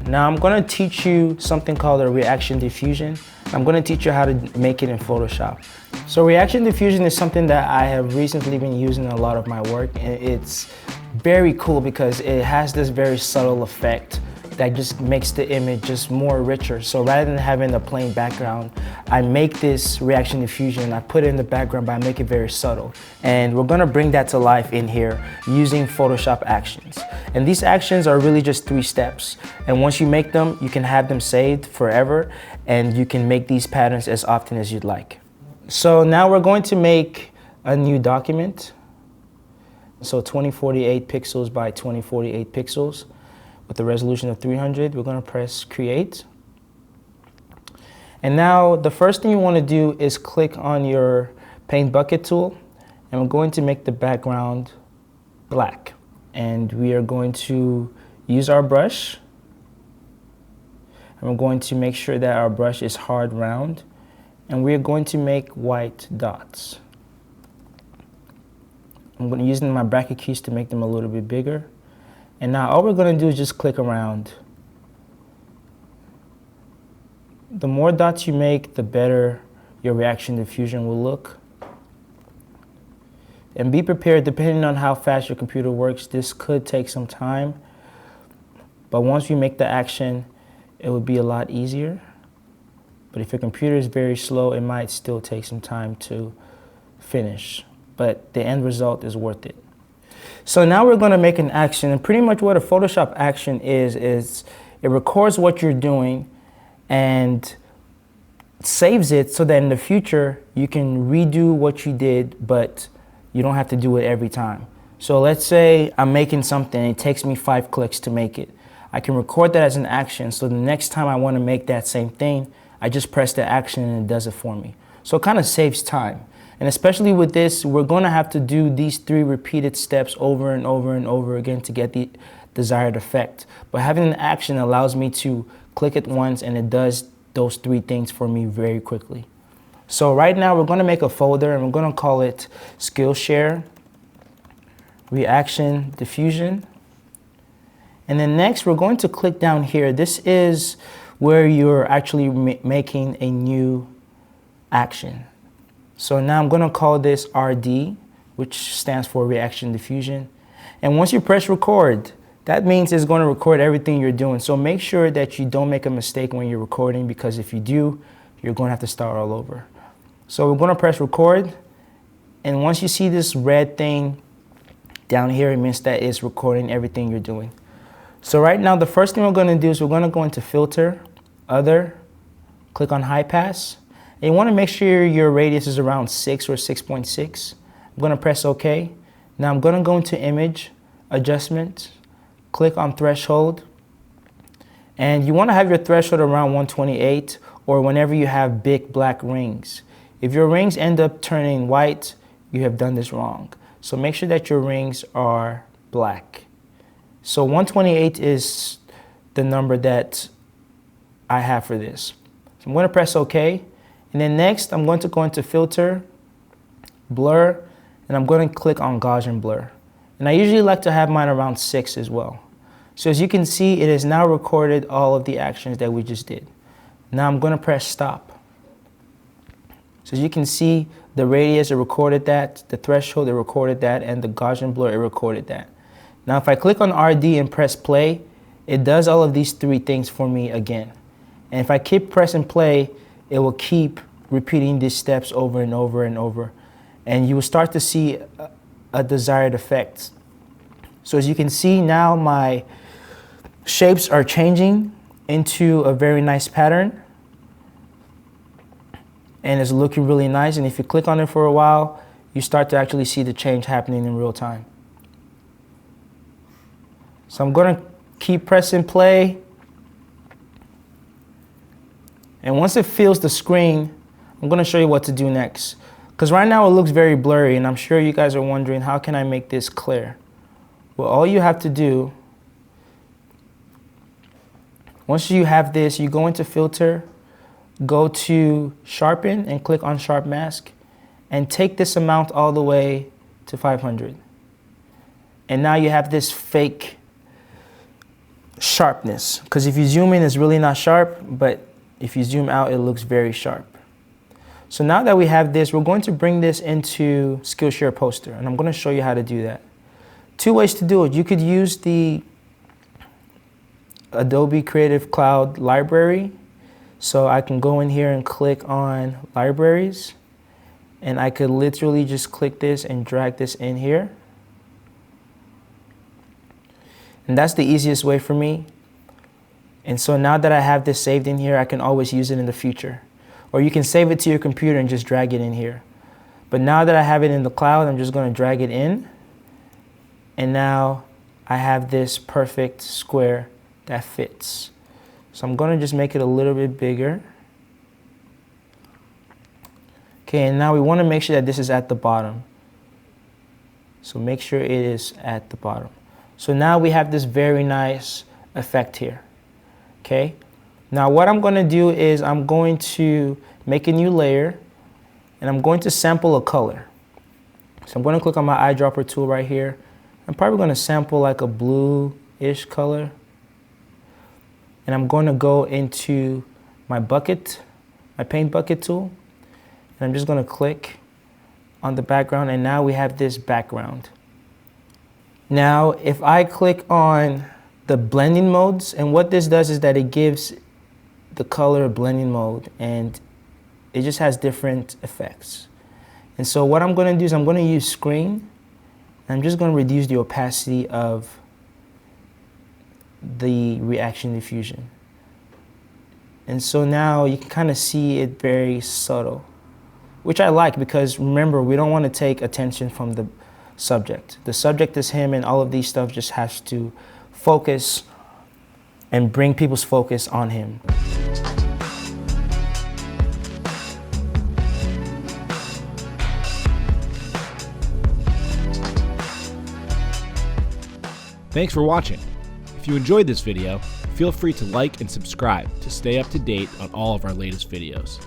Now I'm going to teach you something called a reaction diffusion. I'm going to teach you how to make it in Photoshop. So reaction diffusion is something that I have recently been using in a lot of my work, and it's very cool because it has this very subtle effect that just makes the image just more richer. So rather than having a plain background, I make this reaction diffusion and I put it in the background, but I make it very subtle. And we're gonna bring that to life in here using Photoshop actions. And these actions are really just 3 steps. And once you make them, you can have them saved forever, and you can make these patterns as often as you'd like. So now we're going to make a new document. So 2048 pixels by 2048 pixels. With a resolution of 300, we're going to press create. And now the first thing you want to do is click on your paint bucket tool, and we're going to make the background black. And we are going to use our brush, and we're going to make sure that our brush is hard round, and we're going to make white dots. I'm going to use my bracket keys to make them a little bit bigger. And now all we're going to do is just click around. The more dots you make, the better your reaction diffusion will look. And be prepared, depending on how fast your computer works, this could take some time. But once you make the action, it will be a lot easier. But if your computer is very slow, it might still take some time to finish. But the end result is worth it. So now we're going to make an action, and pretty much what a Photoshop action is it records what you're doing and saves it so that in the future you can redo what you did, but you don't have to do it every time. So let's say I'm making something, it takes me 5 clicks to make it. I can record that as an action, so the next time I want to make that same thing, I just press the action and it does it for me. So it kind of saves time. And especially with this, we're going to have to do these 3 repeated steps over and over and over again to get the desired effect. But having an action allows me to click it once and it does those 3 things for me very quickly. So right now we're going to make a folder and we're going to call it Skillshare Reaction Diffusion. And then next we're going to click down here. This is where you're actually making a new action. So now I'm going to call this RD, which stands for Reaction Diffusion. And once you press record, that means it's going to record everything you're doing. So make sure that you don't make a mistake when you're recording, because if you do, you're going to have to start all over. So we're going to press record. And once you see this red thing down here, it means that it's recording everything you're doing. So right now, the first thing we're going to do is we're going to go into Filter, Other, click on High Pass. And you want to make sure your radius is around 6 or 6.6. I'm going to press OK. Now I'm going to go into Image, Adjustment, click on Threshold. And you want to have your threshold around 128 or whenever you have big black rings. If your rings end up turning white, you have done this wrong. So make sure that your rings are black. So 128 is the number that I have for this. So I'm going to press OK. And then next, I'm going to go into Filter, Blur, and I'm going to click on Gaussian Blur. And I usually like to have mine around 6 as well. So as you can see, it has now recorded all of the actions that we just did. Now I'm going to press Stop. So as you can see, the radius, it recorded that, the threshold, it recorded that, and the Gaussian Blur, it recorded that. Now if I click on RD and press play, it does all of these 3 things for me again. And if I keep pressing play, it will keep repeating these steps over and over and over. And you will start to see a desired effect. So as you can see now, my shapes are changing into a very nice pattern. And it's looking really nice. And if you click on it for a while, you start to actually see the change happening in real time. So I'm going to keep pressing play. And once it fills the screen, I'm going to show you what to do next. Because right now it looks very blurry, and I'm sure you guys are wondering, how can I make this clear? Well, all you have to do, once you have this, you go into Filter, go to Sharpen, and click on Sharp Mask, and take this amount all the way to 500. And now you have this fake sharpness, because if you zoom in, it's really not sharp, but if you zoom out, it looks very sharp. So now that we have this, we're going to bring this into Skillshare Poster, and I'm going to show you how to do that. Two ways to do it. You could use the Adobe Creative Cloud library. So I can go in here and click on libraries, and I could literally just click this and drag this in here. And that's the easiest way for me. And so now that I have this saved in here, I can always use it in the future. Or you can save it to your computer and just drag it in here. But now that I have it in the cloud, I'm just going to drag it in. And now I have this perfect square that fits. So I'm going to just make it a little bit bigger. Okay, and now we want to make sure that this is at the bottom. So make sure it is at the bottom. So now we have this very nice effect here. Okay, now what I'm going to do is I'm going to make a new layer, and I'm going to sample a color. So I'm going to click on my eyedropper tool right here. I'm probably going to sample like a blue-ish color. And I'm going to go into my bucket, my paint bucket tool, and I'm just going to click on the background, and now we have this background. Now, if I click on the blending modes, and what this does is that it gives the color a blending mode, and it just has different effects. And so what I'm going to do is I'm going to use screen, and I'm just going to reduce the opacity of the Reaction-Diffusion. And so now you can kind of see it very subtle, which I like, because remember, we don't want to take attention from the subject. The subject is him, and all of these stuff just has to focus and bring people's focus on him. Thanks for watching. If you enjoyed this video, feel free to like and subscribe to stay up to date on all of our latest videos.